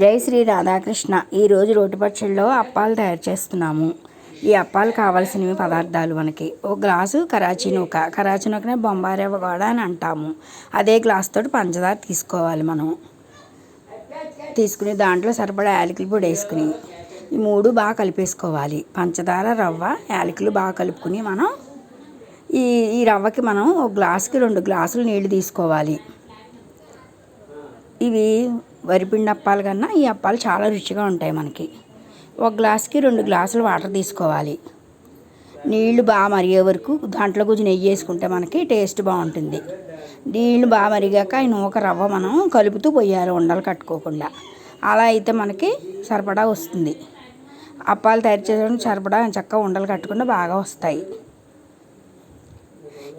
జై శ్రీ రాధాకృష్ణ. ఈరోజు రోటి పచ్చడిలో అప్పాలు తయారు చేస్తున్నాము. ఈ అప్పాలు కావాల్సినవి పదార్థాలు మనకి ఒక గ్లాసు కరాచీ నూకనే బొంబాయి రవ్వ కూడా అని అంటాము. అదే గ్లాస్ తోటి పంచదార తీసుకోవాలి. మనం తీసుకుని దాంట్లో సరిపడా యాలకుల పొడి వేసుకుని ఈ మూడు బాగా కలిపేసుకోవాలి. పంచదార, రవ్వ, యాలకులు బాగా కలుపుకుని మనం ఈ రవ్వకి మనం ఒక గ్లాసుకి 2 గ్లాసులు నీళ్లు తీసుకోవాలి. ఇవి వరిపిండి అప్పాలు కన్నా ఈ అప్పాలు చాలా రుచిగా ఉంటాయి. మనకి ఒక గ్లాస్కి 2 గ్లాసులు వాటర్ తీసుకోవాలి. నీళ్లు బాగా మరిగే వరకు దాంట్లో కొంచెం నెయ్యి వేసుకుంటే మనకి టేస్ట్ బాగుంటుంది. నీళ్లు బాగా మరిగాక ఈ నూక రవ్వ మనం కలుపుతూ పోయాలి, ఉండలు కట్టుకోకుండా. అలా అయితే మనకి సరిపడా వస్తుంది. అప్పాలు తయారు చేయడానికి సరిపడా చక్కగా ఉండలు కట్టకుండా బాగా వస్తాయి.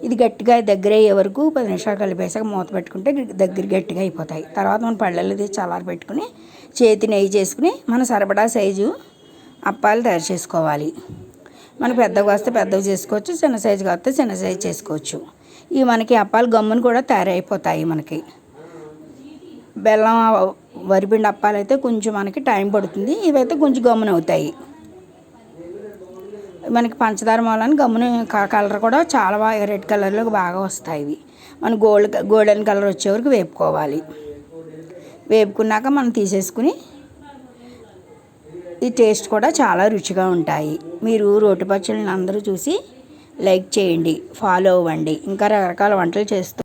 ఇది గట్టిగా దగ్గర అయ్యే వరకు 10 నిమిషాలు కలిపేసాక మూత పెట్టుకుంటే దగ్గర గట్టిగా అయిపోతాయి. తర్వాత మనం పళ్ళల్లో తీసి చల్లారి పెట్టుకుని చేతి నెయ్యి చేసుకుని మన సరిపడా సైజు అప్పాలు తయారు చేసుకోవాలి. మనకు పెద్దగా వస్తే పెద్దగా చేసుకోవచ్చు, చిన్న సైజుగా వస్తే చిన్న సైజు చేసుకోవచ్చు. ఇవి మనకి అప్పాలు గమ్మును కూడా తయారైపోతాయి. మనకి బెల్లం వరిపిండి అప్పాలు అయితే కొంచెం మనకి టైం పడుతుంది. ఇవైతే కొంచెం గమ్మున అవుతాయి. మనకి పంచదార మూలాన్ని గమ్మున కలర్ కూడా చాలా బాగా రెడ్ కలర్లో బాగా వస్తాయి. ఇవి మన గోల్డెన్ కలర్ వచ్చే వరకు వేపుకోవాలి. వేపుకున్నాక మనం తీసేసుకుని ఈ టేస్ట్ కూడా చాలా రుచిగా ఉంటాయి. మీరు రోటి పచ్చళ్ళని అందరూ చూసి లైక్ చేయండి, ఫాలో అవ్వండి. ఇంకా రకరకాల వంటలు చేస్తూ